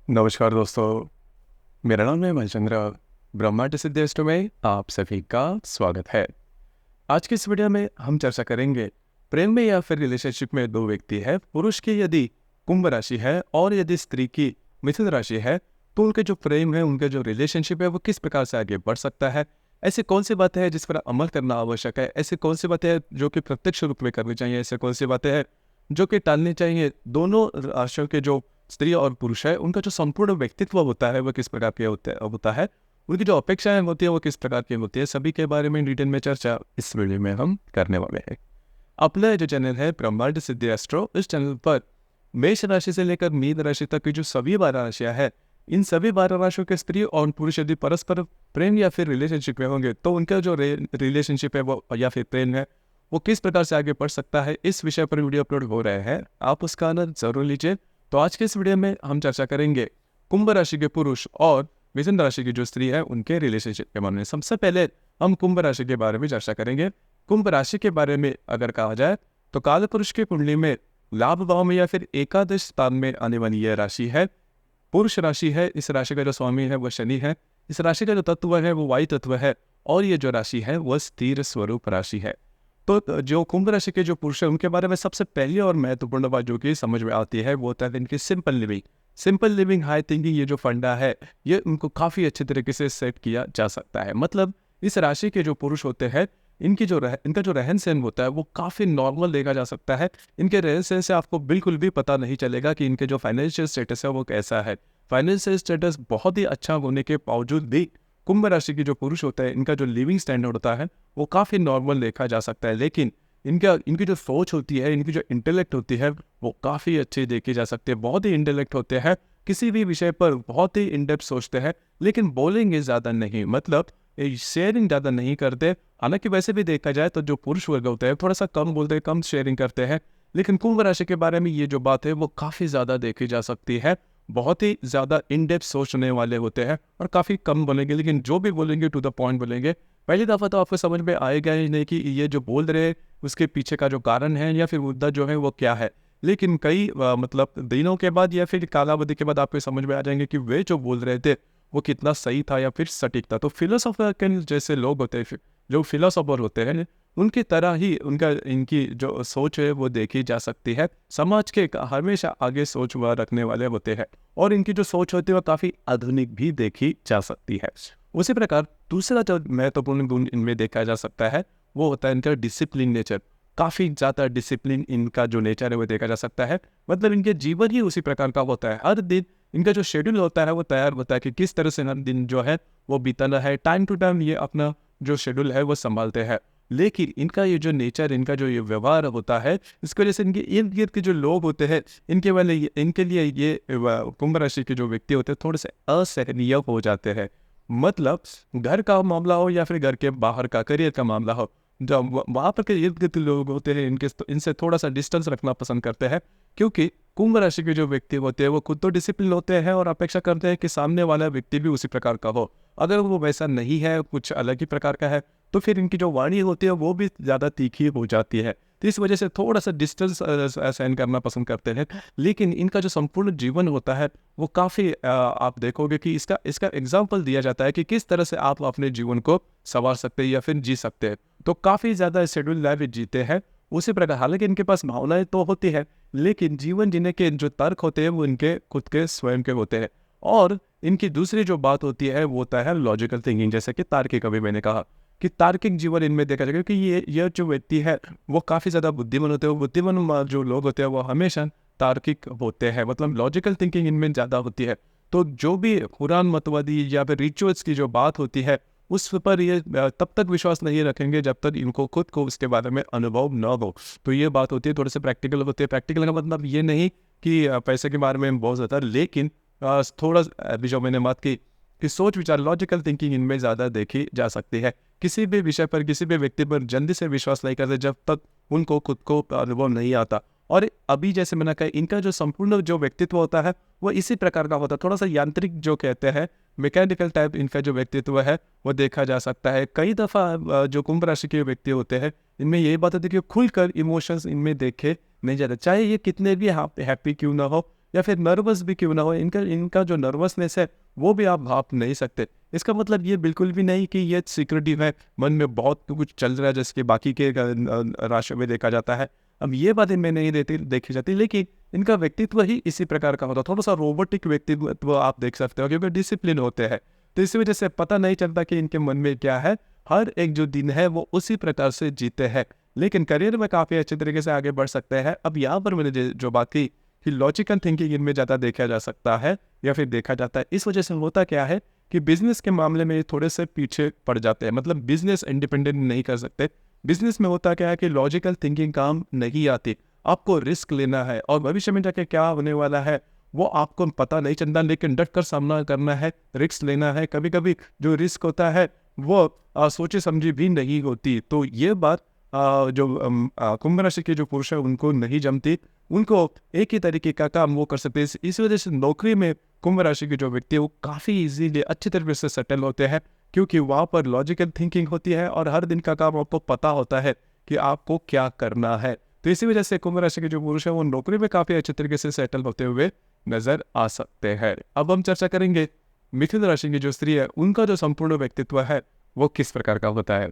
नमस्कार दोस्तों, मेरा नाम है भालचंद्र। ब्रह्मांड सिद्धेश्वर में आप सभी का स्वागत है। आज की इस वीडियो में हम चर्चा करेंगे प्रेम में या फिर रिलेशनशिप में दो व्यक्ति है, पुरुष की यदि कुंभ राशि है और यदि स्त्री की मिथुन राशि है, तो उनके जो प्रेम है, उनके जो रिलेशनशिप है वो किस प्रकार से आगे बढ़ सकता है। ऐसी कौन सी बातें हैं जिस पर अमल करना आवश्यक है, ऐसी कौन सी बातें हैं जो कि प्रत्यक्ष रूप में करनी चाहिए, ऐसी कौन सी बातें हैं जो कि टालनी चाहिए। दोनों राशियों के जो स्त्री और पुरुष है, उनका जो संपूर्ण व्यक्तित्व होता है वो किस प्रकार के होता है, उनकी जो अपेक्षाएं होती है वो किस प्रकार की होती है, सभी के बारे में डिटेल में चर्चा इस वीडियो में हम करने वाले हैं। अपना जो चैनल है ब्रह्मांड सिद्धि एस्ट्रो, इस चैनल पर मेष राशि से लेकर मीन राशि तक की जो सभी 12 राशियां हैं, इन सभी 12 राशियों के स्त्री और पुरुष यदि परस्पर प्रेम या फिर रिलेशनशिप में होंगे, तो उनका जो रिलेशनशिप है वो या फिर प्रेम है वो किस प्रकार से आगे बढ़ सकता है, इस विषय पर वीडियो अपलोड हो रहे हैं। आप उसका आनंद जरूर लीजिए। तो आज के इस वीडियो में हम चर्चा करेंगे कुंभ राशि के पुरुष और मिथुन राशि की जो स्त्री है उनके रिलेशनशिप के बारे में। सबसे पहले हम कुंभ राशि के बारे में चर्चा करेंगे। कुंभ राशि के बारे में अगर कहा जाए तो काल पुरुष की कुंडली में लाभ भाव में या फिर एकादश स्थान में आने वाली यह राशि है। पुरुष राशि है, इस राशि का जो स्वामी है वह शनि है, इस राशि का जो तत्व है वो वायु तत्व है, और ये जो राशि है वह स्थिर स्वरूप राशि है। तो जो कुंभ राशि के जो पुरुष है उनके बारे में सबसे पहली और महत्वपूर्ण बात जो कि समझ में आती है वो होता है इनकी सिंपल लिविंग हाई थिंकिंग। ये जो फंडा है ये उनको काफ़ी अच्छे तरीके से सेट किया जा सकता है। मतलब इस राशि के जो पुरुष होते हैं इनका जो रहन सहन होता है वो काफ़ी नॉर्मल देखा जा सकता है। इनके रहन सहन से आपको बिल्कुल भी पता नहीं चलेगा कि इनके जो फाइनेंशियल स्टेटस है वो कैसा है। फाइनेंशियल स्टेटस बहुत ही अच्छा होने के बावजूद भी कुंभ राशि के जो पुरुष होता है इनका जो लिविंग स्टैंडर्ड होता है वो काफ़ी नॉर्मल देखा जा सकता है। लेकिन इनकी जो सोच होती है, इनकी जो इंटेलेक्ट होती है वो काफ़ी अच्छी देखी जा सकती है। बहुत ही इंटेलेक्ट होते हैं, किसी भी विषय पर बहुत ही इन डेप्थ सोचते हैं, लेकिन बोलेंगे ज़्यादा नहीं, मतलब शेयरिंग ज़्यादा नहीं करते। हालांकि वैसे भी देखा जाए तो जो पुरुष वर्ग होते हैं थोड़ा सा कम बोलते हैं, कम शेयरिंग करते हैं, लेकिन कुंभ राशि के बारे में ये जो बात है वो काफ़ी ज़्यादा देखी जा सकती है। बहुत ही ज़्यादा इन डेप्थ सोचने वाले होते हैं और काफ़ी कम बोलेंगे, लेकिन जो भी बोलेंगे टू द पॉइंट बोलेंगे। पहली दफ़ा तो आपको समझ में आएगा ही नहीं कि ये जो बोल रहे हैं उसके पीछे का जो कारण है या फिर मुद्दा जो है वो क्या है। लेकिन कई मतलब दिनों के बाद या फिर कालावधि के बाद आपको समझ में आ जाएंगे कि वे जो बोल रहे थे वो कितना सही था या फिर सटीक था। तो फिलोसोफर के जैसे लोग होते हैं, जो फिलोसोफर होते हैं, उनकी तरह ही इनकी जो सोच है वो देखी जा सकती है। समाज के हमेशा आगे सोच वह रखने वाले होते हैं और इनकी जो सोच होती है वो काफ़ी आधुनिक भी देखी जा सकती है। उसी प्रकार दूसरा जो महत्वपूर्ण गुण इनमें देखा जा सकता है वो होता है इनका डिसिप्लिन नेचर। काफ़ी ज़्यादा डिसिप्लिन इनका जो नेचर है वो देखा जा सकता है। मतलब इनके जीवन ही उसी प्रकार का होता है। हर दिन इनका जो शेड्यूल होता है वो तैयार होता है कि किस तरह से हर दिन जो है वो बीतना है। टाइम टू टाइम ये अपना जो शेड्यूल है वो संभालते हैं। लेकिन इनका ये जो नेचर, इनका जो ये व्यवहार होता है, इसकी वजह से इनके इर्द गिर्द के जो लोग होते हैं इनके लिए ये कुंभ राशि के जो व्यक्ति होते हैं थोड़े से असहनीय हो जाते हैं। मतलब घर का मामला हो या फिर घर के बाहर का करियर का मामला हो, जब वहाँ पर के इर्द गिर्द लोग होते हैं इनसे थोड़ा सा डिस्टेंस रखना पसंद करते हैं, क्योंकि कुंभ राशि के जो व्यक्ति होते हैं वो खुद तो डिसिप्लिन होते हैं और अपेक्षा करते हैं कि सामने वाला व्यक्ति भी उसी प्रकार का हो। अगर वो वैसा नहीं है, कुछ अलग ही प्रकार का है, तो फिर इनकी जो वाणी होती है वो भी ज़्यादा तीखी हो जाती है। तो इस वजह से थोड़ा सा डिस्टेंस सहन करना पसंद करते हैं। लेकिन इनका जो संपूर्ण जीवन होता है वो काफ़ी आप देखोगे कि इसका एग्जाम्पल दिया जाता है कि किस तरह से आप अपने जीवन को संवार सकते हैं या फिर जी सकते हैं। तो काफ़ी ज़्यादा शेड्यूल लाइफ जीते हैं। उसी प्रकार हालांकि इनके पास भावनाएं तो होती है, लेकिन जीवन जीने के जो तर्क होते हैं वो इनके खुद के स्वयं के होते हैं। और इनकी दूसरी जो बात होती है वो होता है लॉजिकल थिंकिंग। जैसे कि तार्किक, अभी मैंने कहा कि तार्किक जीवन इनमें देखा जाएगा कि ये जो व्यक्ति है वो काफ़ी ज़्यादा बुद्धिमान होते हैं। बुद्धिमान जो लोग होते हैं वो हमेशा तार्किक होते हैं, मतलब लॉजिकल थिंकिंग इनमें ज़्यादा होती है। तो जो भी पुराण मतवादी या फिर रिचुअल्स की जो बात होती है उस पर ये तब तक विश्वास नहीं रखेंगे जब तक इनको खुद को उसके बारे में अनुभव न हो। तो ये बात होती है, थोड़े से प्रैक्टिकल होते हैं। प्रैक्टिकल का मतलब ये नहीं कि पैसे के बारे में बहुत ज़्यादा, लेकिन थोड़ा अभी जो मैंने बात की कि सोच विचार लॉजिकल थिंकिंग इनमें ज़्यादा देखी जा सकती है। किसी भी विषय पर, किसी भी व्यक्ति पर जल्दी से विश्वास नहीं करते जब तक उनको खुद को अनुभव नहीं आता। और अभी जैसे मैंने कहा इनका जो संपूर्ण जो व्यक्तित्व होता है वो इसी प्रकार का होता है। थोड़ा सा यांत्रिक जो कहते हैं, मैकेनिकल टाइप इनका जो व्यक्तित्व है वो देखा जा सकता है। कई दफ़ा जो कुंभ राशि के व्यक्ति होते हैं इनमें यही बात होती है कि खुलकर इमोशंस इनमें देखे नहीं जाते, चाहे ये कितने भी हैप्पी क्यों ना हो, या फिर नर्वस भी क्यों ना हो, इनका इनका जो नर्वसनेस है वो भी आप भाप नहीं सकते। इसका मतलब ये बिल्कुल भी नहीं कि ये सिक्रेटिव है, मन में बहुत कुछ चल रहा है जैसे कि बाकी के राशियों में देखा जाता है। अब ये बातें मैं नहीं देखी जाती, लेकिन इनका व्यक्तित्व ही इसी प्रकार का होता है। थोड़ा सा रोबोटिक व्यक्तित्व आप देख सकते हो, क्योंकि डिसिप्लिन होते हैं, तो इसी वजह से पता नहीं चलता कि इनके मन में क्या है। हर एक जो दिन है वो उसी प्रकार से जीते हैं, लेकिन करियर में काफ़ी अच्छे तरीके से आगे बढ़ सकते हैं। अब यहाँ पर मैंने जो बात की कि लॉजिकल थिंकिंग इनमें ज़्यादा देखा जा सकता है या फिर देखा जाता है, इस वजह से होता क्या है कि बिजनेस के मामले में थोड़े से पीछे पड़ जाते हैं, मतलब बिजनेस इंडिपेंडेंट नहीं कर सकते। बिजनेस में होता क्या है कि लॉजिकल थिंकिंग काम नहीं आती, आपको रिस्क लेना है और भविष्य में जाके क्या होने वाला है वो आपको पता नहीं चलता, लेकिन डट कर सामना करना है, रिस्क लेना है। कभी कभी जो रिस्क होता है वो सोचे समझी भी नहीं होती। तो ये बात कुंभ राशि के जो पुरुष है उनको नहीं जमती, उनको एक ही तरीके का काम वो कर सकते हैं। इस वजह से नौकरी में कुंभ राशि के जो व्यक्ति है वो काफ़ी इजीली अच्छे तरीके से सेटल होते हैं, क्योंकि वहाँ पर लॉजिकल थिंकिंग होती है और हर दिन का काम आपको पता होता है कि आपको क्या करना है। तो इसी वजह से कुंभ राशि के जो पुरुष है वो नौकरी में काफ़ी अच्छे तरीके से सेटल होते हुए नजर आ सकते हैं। अब हम चर्चा करेंगे मिथुन राशि की जो स्त्री है उनका जो संपूर्ण व्यक्तित्व है वो किस प्रकार का होता है।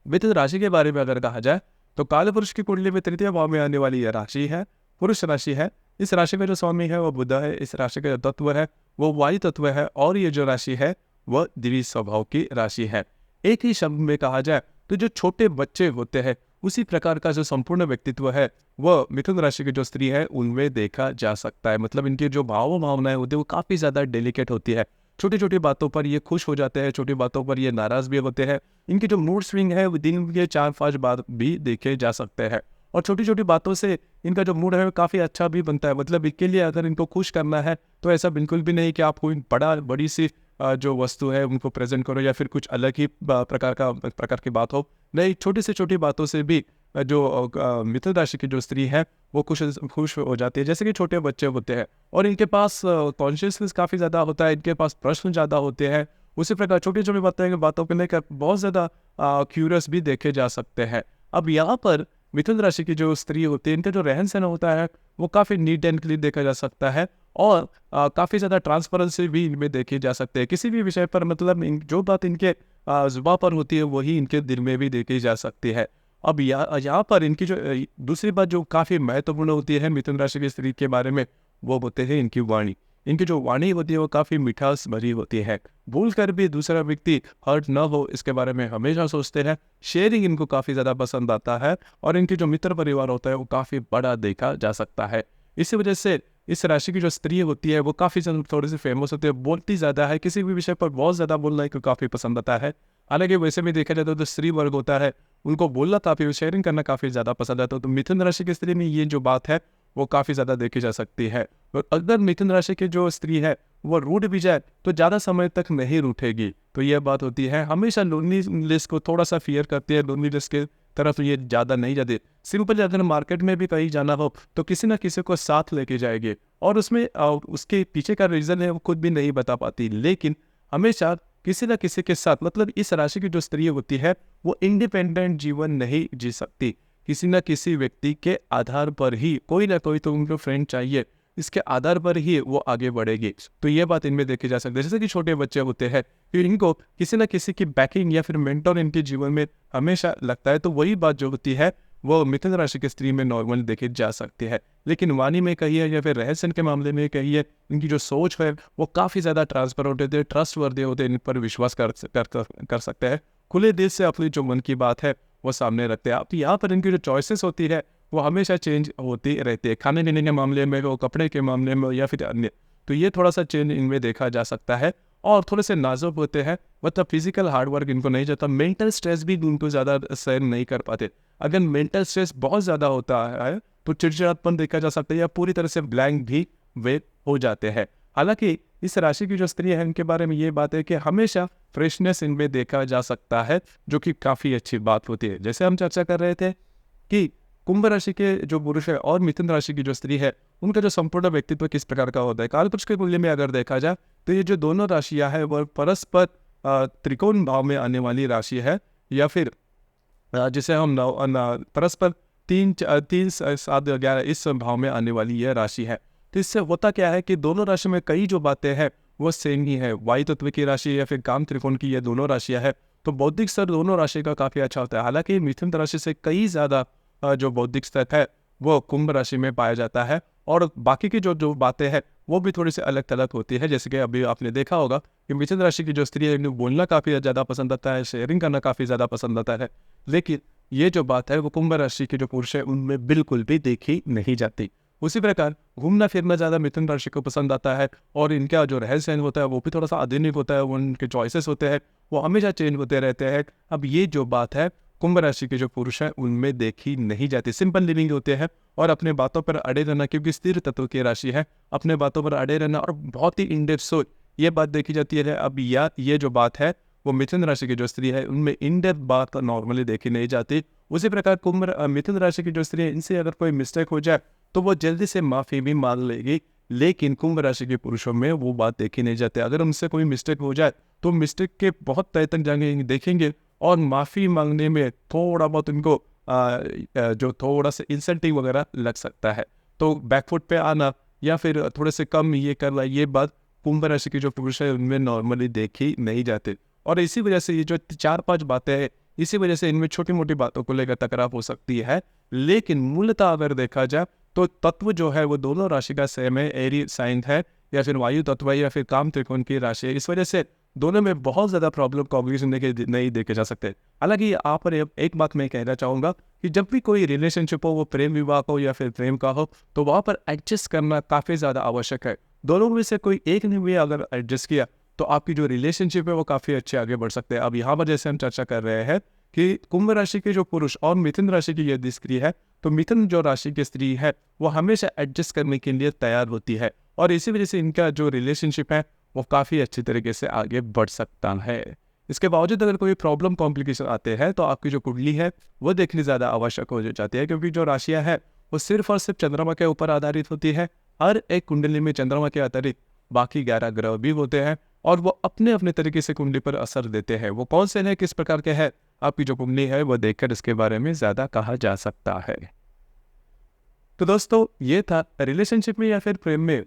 मिथुन राशि के बारे में अगर कहा जाए तो काल पुरुष की कुंडली में तृतीय भाव में आने वाली यह राशि है, पुरुष राशि है। इस राशि में जो स्वामी है वो बुध है, इस राशि का जो तत्व है वो वायु तत्व है, और ये जो राशि है वह द्विज स्वभाव की राशि है। एक ही शब्द में कहा जाए तो जो छोटे बच्चे होते हैं उसी प्रकार का जो संपूर्ण व्यक्तित्व है वह मिथुन राशि की जो स्त्री है उनमें देखा जा सकता है। मतलब इनकी जो भावनाएं होती है वो काफ़ी ज़्यादा डेलिकेट होती है। छोटी छोटी बातों पर ये खुश हो जाते हैं, छोटी बातों पर ये नाराज भी होते हैं। इनकी जो मूड स्विंग है वो दिन के 4-5 बार भी देखे जा सकते हैं, और छोटी छोटी बातों से इनका जो मूड है वो काफ़ी अच्छा भी बनता है। मतलब इसके लिए अगर इनको खुश करना है तो ऐसा बिल्कुल भी नहीं कि आप कोई बड़ी सी जो वस्तु है उनको प्रेजेंट करो या फिर कुछ अलग ही प्रकार की बात हो। नहीं, छोटी से छोटी बातों से भी जो मिथुन राशि की जो स्त्री है वो खुश हो जाती है। जैसे कि छोटे बच्चे होते हैं और इनके पास कॉन्शियसनेस काफ़ी ज़्यादा होता है, इनके पास प्रश्न ज़्यादा होते हैं। उसी प्रकार छोटी छोटी बातों को लेकर बहुत ज़्यादा क्यूरियस भी देखे जा सकते हैं। अब यहाँ पर मिथुन राशि की जो स्त्री होती है इनका जो रहन सहन होता है वो काफ़ी नीट एंड क्लीन देखा जा सकता है, और काफ़ी ज़्यादा ट्रांसपेरेंसी भी इनमें देखी जा सकती है। किसी भी विषय पर मतलब जो बात इनके जुबान पर होती है वही इनके दिल में भी देखी जा सकती है। अब यहाँ पर इनकी जो दूसरी बात जो काफ़ी महत्वपूर्ण होती है मिथुन राशि की स्त्री के बारे में वो होते हैं इनकी वाणी। इनकी जो वाणी होती है वो काफ़ी मिठास भरी होती है, भूल कर भी दूसरा व्यक्ति हर्ट न हो इसके बारे में हमेशा सोचते हैं। शेयरिंग इनको काफ़ी ज़्यादा पसंद आता है, और इनकी जो मित्र परिवार होता है वो काफ़ी बड़ा देखा जा सकता है। इसी वजह से इस राशि की जो स्त्री होती है वो काफ़ी थोड़ी सी फेमस होती है, बोलती ज़्यादा है, किसी भी विषय पर बहुत ज़्यादा बोलना इनको काफ़ी पसंद आता है। हालांकि वैसे भी देखा जाए तो स्त्री वर्ग होता है उनको बोलना काफ़ी, शेयरिंग करना काफ़ी ज़्यादा पसंद आता है। तो मिथुन राशि की स्त्री में ये जो बात है वो काफ़ी ज़्यादा देखी जा सकती है। और अगर मिथुन राशि की जो स्त्री है वो रूठ भी जाए तो ज़्यादा समय तक नहीं रूठेगी। तो यह बात होती है, हमेशा लोनलीनेस को थोड़ा सा फियर करती है, लोनलीनेस के तरफ ये ज़्यादा नहीं जाती। सिंपल अगर मार्केट में भी कहीं जाना हो तो किसी ना किसी को साथ लेके जाएगी, और उसमें उसके पीछे का रीज़न है वो खुद भी नहीं बता पाती, लेकिन हमेशा किसी न किसी के साथ, मतलब इस राशि की जो स्त्री होती है वो इंडिपेंडेंट जीवन नहीं जी सकती, किसी न किसी व्यक्ति के आधार पर ही, कोई ना कोई तो उनको फ्रेंड चाहिए, इसके आधार पर ही वो आगे बढ़ेगी। तो ये बात इनमें देखी जा सकती है। जैसे कि छोटे बच्चे होते हैं फिर इनको किसी न किसी की बैकिंग या फिर मेंटर इनके जीवन में हमेशा लगता है, तो वही बात जो होती है वो मिथुन राशि की स्त्री में नॉर्मल देखी जा सकती है। लेकिन वाणी में कहिए या फिर रहस्य के मामले में कहिए, इनकी जो सोच है वो काफ़ी ज़्यादा ट्रांसपेरेंट होते हैं, ट्रस्ट वर्दी होते हैं, इन पर विश्वास कर सकते हैं, खुले दिल से अपनी जो मन की बात है वो सामने रखते हैं। अब यहाँ पर इनकी जो चॉइसेस होती है वो हमेशा चेंज होती रहती है, खाने पीने के मामले में हो, कपड़े के मामले में या फिर अन्य। तो ये थोड़ा सा चेंज इनमें देखा जा सकता है, और थोड़े से नाजुक होते हैं, मतलब फिजिकल हार्डवर्क इनको नहीं जाता, मेंटल स्ट्रेस भी इनको ज़्यादा सहन नहीं कर पाते। अगर मेंटल स्ट्रेस बहुत ज़्यादा होता है तो चिड़चिड़ापन देखा जा सकता है, या पूरी तरह से ब्लैंक भी वे हो जाते हैं। हालांकि इस राशि की जो स्त्री है इनके बारे में ये बात है कि हमेशा फ्रेशनेस इनमें देखा जा सकता है, जो कि काफ़ी अच्छी बात होती है। जैसे हम चर्चा कर रहे थे कि कुंभ राशि के जो पुरुष है और मिथुन राशि की जो स्त्री है उनका जो संपूर्ण व्यक्तित्व किस प्रकार का होता है, कालपुरुष के मूल्य में अगर देखा जाए तो ये जो दोनों राशियां है वह परस्पर त्रिकोण भाव में आने वाली राशि है, या फिर जिसे हम परस्पर 3, 7, 11 इस भाव में आने वाली यह राशि है। तो इससे होता क्या है कि दोनों राशि में कई जो बातें हैं वो सेम ही है। वायु तत्व की राशि या फिर काम त्रिकोण की ये दोनों राशियां है, तो बौद्धिक स्तर दोनों राशि का काफी अच्छा होता है। हालांकि मिथुन राशि से कई ज्यादा जो बौद्धिक स्तर है वो कुंभ राशि में पाया जाता है, और बाकी की जो जो बातें हैं वो भी थोड़ी सी अलग थलग होती है। जैसे कि अभी आपने देखा होगा कि मिथुन राशि की जो स्त्री है इन्हें बोलना काफी ज्यादा पसंद आता है, शेयरिंग करना काफी ज्यादा पसंद आता है, लेकिन ये जो बात है वो कुंभ राशि के जो पुरुष है उनमें बिल्कुल भी देखी नहीं जाती। उसी प्रकार घूमना फिरना ज्यादा मिथुन राशि को पसंद आता है, और इनका जो रहन सहन होता है वो भी थोड़ा सा आधुनिक होता है, वो उनके चॉइसेस होते हैं वो हमेशा चेंज होते रहते हैं। अब ये जो बात है कुंभ राशि के जो पुरुष हैं उनमें देखी नहीं जाती। सिंपल लिविंग होते हैं और अपने बातों पर अड़े रहना, क्योंकि स्थिर तत्व की राशि है, अपने बातों पर अड़े रहना और बहुत ही इन डेप्थ सोच, ये बात देखी जाती है। अब ये जो बात है वो मिथुन राशि की जो स्त्री है उनमें इन डेप्थ बात नॉर्मली देखी नहीं जाती। उसी प्रकार मिथुन राशि की जो स्त्री है इनसे अगर कोई मिस्टेक हो जाए तो वो जल्दी से माफी भी मांग लेगी, लेकिन कुंभ राशि के पुरुषों में वो बात देखी नहीं जाती। अगर उनसे कोई मिस्टेक हो जाए तो मिस्टेक के बहुत तय तक जाएंगे, देखेंगे, और माफी मांगने में थोड़ा बहुत उनको जो थोड़ा सा इंसल्टिंग वगैरह लग सकता है, तो बैकफुट पे आना या फिर थोड़े से कम ये करना, ये बात कुंभ राशि की जो पुरुष है उनमें नॉर्मली देखी नहीं जाती। और इसी वजह से ये जो 4-5 बातें हैं, इसी वजह से इनमें छोटी मोटी बातों को लेकर टकराव हो सकती है, लेकिन मूलतः अगर देखा जाए तो तत्व जो है वो दोनों राशि का सेम है, एरी साइन है या फिर वायु तत्व है या फिर काम त्रिकोण की राशि है। इस वजह से दोनों में बहुत ज्यादा प्रॉब्लम कॉम्प्लिकेशन नहीं देखे जा सकते। हालांकि यहाँ पर एक बात मैं कहना चाहूंगा कि जब भी कोई रिलेशनशिप हो, वो प्रेम विवाह हो या फिर प्रेम का हो, तो वहां पर एडजस्ट करना काफी ज्यादा आवश्यक है। दोनों में से कोई एक ने भी अगर एडजस्ट किया तो आपकी जो रिलेशनशिप है वो काफी अच्छे आगे बढ़ सकते हैं। अब यहाँ पर जैसे हम चर्चा कर रहे हैं कि कुंभ राशि के जो पुरुष और मिथुन राशि की यदि स्त्री है, तो मिथुन जो राशि की स्त्री है वो हमेशा एडजस्ट करने के लिए तैयार होती है, और इसी वजह से इनका जो रिलेशनशिप है वो काफी अच्छी तरीके से आगे बढ़ सकता है। इसके बावजूद अगर कोई प्रॉब्लम कॉम्प्लिकेशन आते हैं तो आपकी जो कुंडली है वो देखनी ज्यादा आवश्यक हो जाती है, क्योंकि जो राशियां है वो सिर्फ और सिर्फ चंद्रमा के ऊपर आधारित होती है। हर एक कुंडली में चंद्रमा के अतिरिक्त बाकी 11 ग्रह भी होते हैं, और वो अपने अपने तरीके से कुंडली पर असर देते हैं। वो कौन से हैं, किस प्रकार के हैं, आपकी जो कुंडली है वो देखकर इसके बारे में ज्यादा कहा जा सकता है। तो दोस्तों ये था रिलेशनशिप में या फिर प्रेम में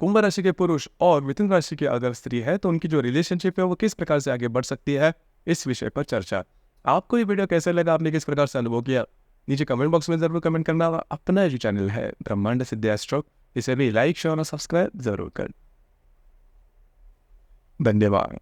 कुंभ राशि के पुरुष और मिथुन राशि की अगर स्त्री है तो उनकी जो रिलेशनशिप है वो किस प्रकार से आगे बढ़ सकती है, इस विषय पर चर्चा। आपको ये वीडियो कैसा लगा, आपने किस प्रकार से अनुभव किया, नीचे कमेंट बॉक्स में जरूर कमेंट करना। अपना जो चैनल है ब्रह्मांड सिद्धि एस्ट्रो, इसे भी लाइक शेयर और सब्सक्राइब जरूर कर। धन्यवाद।